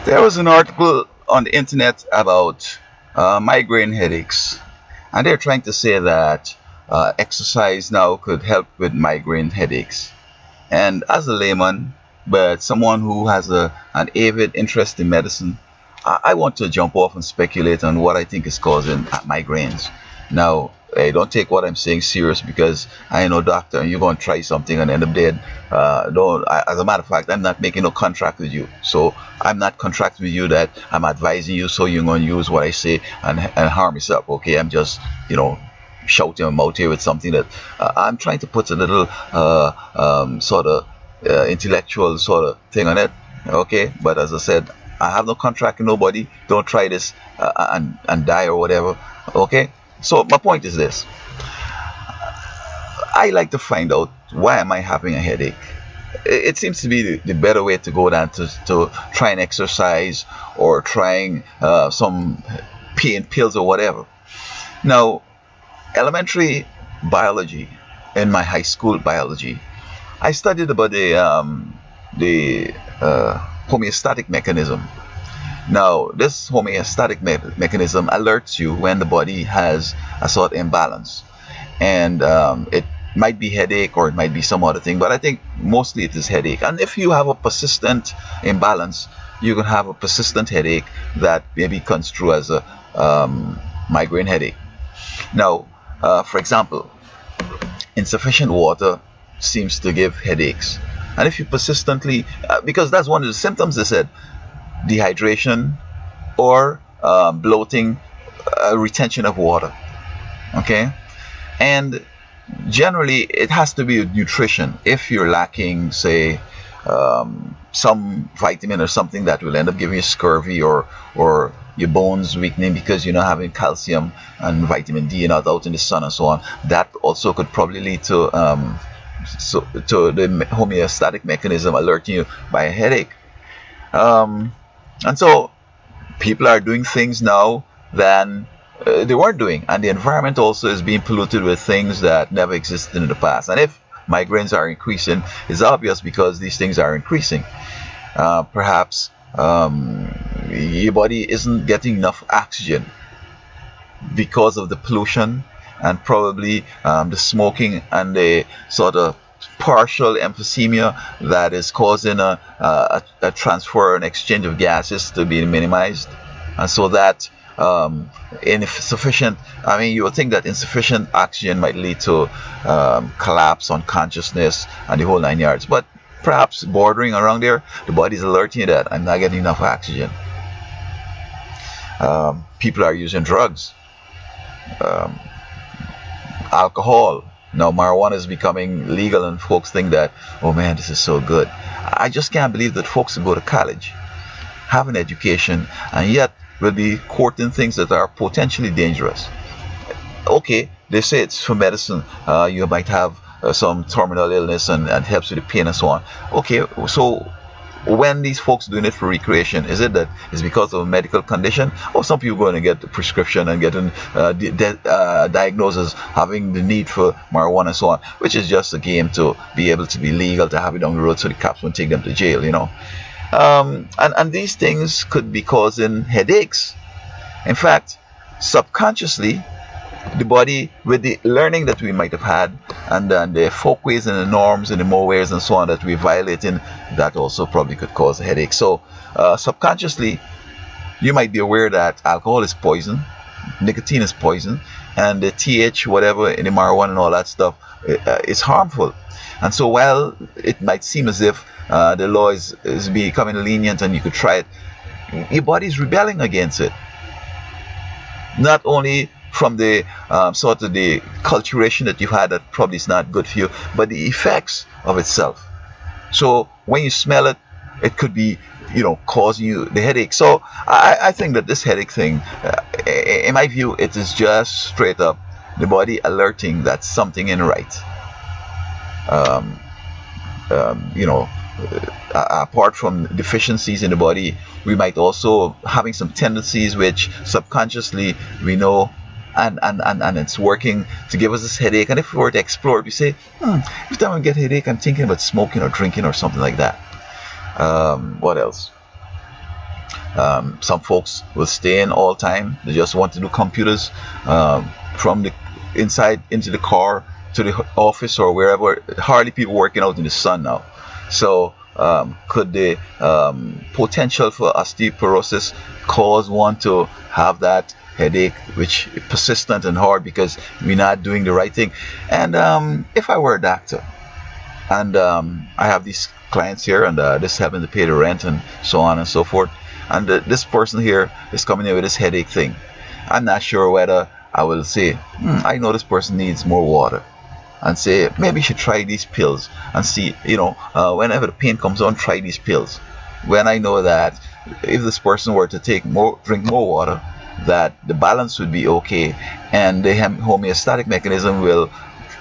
There was an article on the internet about migraine headaches, and they're trying to say that exercise now could help with migraine headaches. And as a layman, but someone who has an avid interest in medicine, I want to jump off and speculate on what I think is causing migraines. Now, don't take what I'm saying serious because I ain't no doctor and you're going to try something and end up dead. Don't, as a matter of fact, I'm not making no contract with you. So I'm not contracting with you that I'm advising you so you're going to use what I say and harm yourself. Okay, I'm just, shouting them out here with something that I'm trying to put a little sort of intellectual sort of thing on it. Okay, but as I said, I have no contract with nobody. Don't try this and die or whatever. Okay, so my point is this: I like to find out why am I having a headache. It seems to be the better way to go than to try and exercise or trying some pain pills or whatever. Now, elementary biology, in my high school biology, I studied about the homeostatic mechanism. Now, this homeostatic mechanism alerts you when the body has a sort of imbalance, and it might be headache or it might be some other thing, but I think mostly it is headache. And if you have a persistent imbalance, you can have a persistent headache that maybe comes through as a migraine headache. Now, for example, insufficient water seems to give headaches. And if you persistently, because that's one of the symptoms, they said, dehydration or bloating, retention of water. Okay? And generally, it has to be with nutrition. If you're lacking, say, some vitamin or something that will end up giving you scurvy or your bones weakening because you're not having calcium and vitamin D and out in the sun and so on, that also could probably lead to the homeostatic mechanism alerting you by a headache. And so people are doing things now than they weren't doing, and the environment also is being polluted with things that never existed in the past. And if migraines are increasing, it's obvious because these things are increasing. Perhaps your body isn't getting enough oxygen because of the pollution and probably the smoking and the sort of partial emphysema that is causing a transfer and exchange of gases to be minimized. And so that insufficient, I mean, you would think that insufficient oxygen might lead to collapse, unconsciousness, and the whole 9 yards. But perhaps bordering around there, the body's alerting you that I'm not getting enough oxygen. People are using drugs, alcohol. Now marijuana is becoming legal and folks think that, oh man, this is so good. I just can't believe that folks who go to college, have an education, and yet will be courting things that are potentially dangerous. Okay, they say it's for medicine. You might have some terminal illness and helps with the pain and so on. Okay, so when these folks doing it for recreation, is it that it's because of a medical condition, or some people going to get the prescription and getting diagnosed as having the need for marijuana and so on, which is just a game to be able to be legal, to have it down the road so the cops won't take them to jail, and these things could be causing headaches. In fact, subconsciously, the body, with the learning that we might have had, and then the folkways and the norms and the mores and so on that we're violating, that also probably could cause a headache. So subconsciously, you might be aware that alcohol is poison, nicotine is poison, and the TH whatever in the marijuana and all that stuff is harmful. And so while it might seem as if the law is becoming lenient and you could try it, your body's rebelling against it. Not only from the sort of the culturation that you've had that probably is not good for you, but the effects of itself. So when you smell it, it could be, causing you the headache. So I think that this headache thing, in my view, it is just straight up the body alerting that something ain't right. Um, apart from deficiencies in the body, we might also having some tendencies which subconsciously we know, and it's working to give us this headache. And if we were to explore it, we say, every time I get a headache, I'm thinking about smoking or drinking or something like that. What else? Some folks will stay in all time. They just want to do computers from the inside into the car to the office or wherever. Hardly people working out in the sun now. So could the potential for osteoporosis cause one to have that headache, which is persistent and hard because we're not doing the right thing? And if I were a doctor and I have these clients here and this is helping to pay the rent and so on and so forth, and this person here is coming in with this headache thing, I'm not sure whether I will say, I know this person needs more water, and say maybe you should try these pills and see, whenever the pain comes on, try these pills, when I know that if this person were to drink more water, that the balance would be okay and the homeostatic mechanism will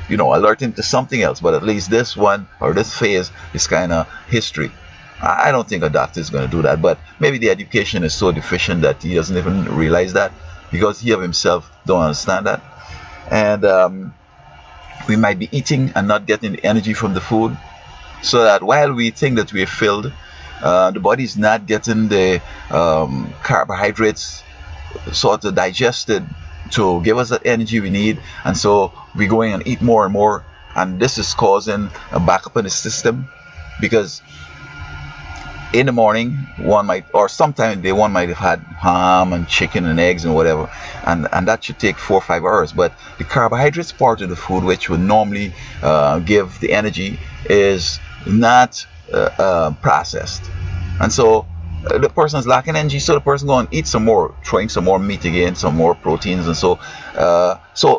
alert him to something else. But at least this one or this phase is kind of history. I don't think a doctor is going to do that, but maybe the education is so deficient that he doesn't even realize that, because he of himself don't understand that. And we might be eating and not getting the energy from the food, so that while we think that we're filled, the body is not getting the carbohydrates sort of digested to give us the energy we need, and so we're going and eat more and more, and this is causing a backup in the system, because in the morning one might, or sometime in the day, one might have had ham and chicken and eggs and whatever, and that should take 4 or 5 hours, but the carbohydrates part of the food, which would normally give the energy, is not processed, and so the person is lacking energy, so the person going to eat some more, throwing some more meat again, some more proteins, and so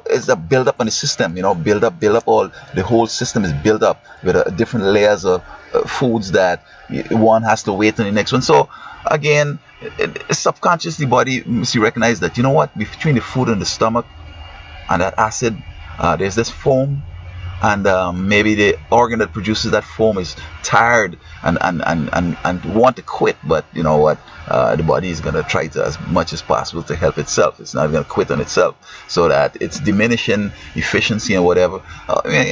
it's a build up in the system, build up, all the whole system is built up with different layers of foods that one has to wait on the next one. So again, subconsciously body must recognize that, between the food and the stomach and that acid, there's this foam, and maybe the organ that produces that foam is tired and want to quit, but you know what, the body is going to try to as much as possible to help itself. It's not going to quit on itself, so that it's diminishing efficiency and whatever.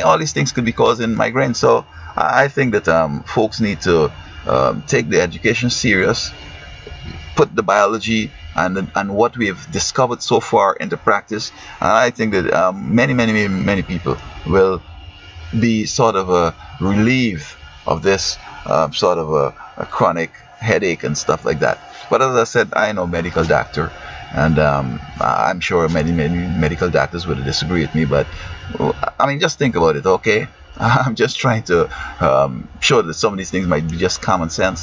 All these things could be causing migraine. So I think that folks need to take the education serious, put the biology and what we have discovered so far into practice, and I think that many people will be sort of relieved of this sort of a chronic headache and stuff like that. But as I said, I know medical doctor, and I'm sure many medical doctors would disagree with me, but I mean, just think about it, okay? I'm just trying to show that some of these things might be just common sense.